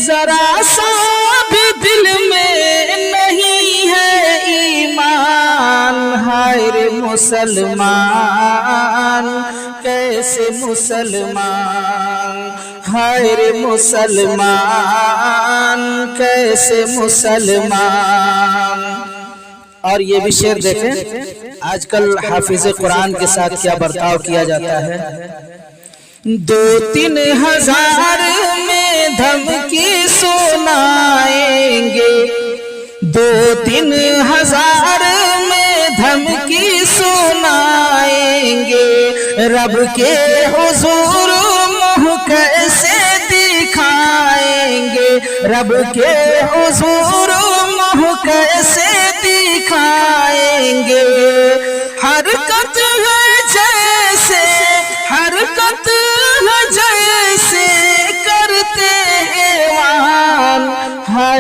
ذرا سا بھی دل میں نہیں ہے ایمان، ہائے رے مسلمان کیسے مسلمان، ہائے رے مسلمان کیسے مسلمان۔ اور یہ بھی شعر دیکھیں آج کل حافظ قرآن کے ساتھ کیا برتاؤ کیا جاتا ہے۔ 2-3 ہزار میں دھمکی سنائیں گے، 2-3 ہزار میں دھمکی سنائیں گے، رب کے حضور منہ کیسے دکھائیں گے، رب کے حضور منہ کیسے دکھائیں گے۔ حرکت ہے جیسے، حرکت ہے جیسے کرتے ہیں وان، ہائے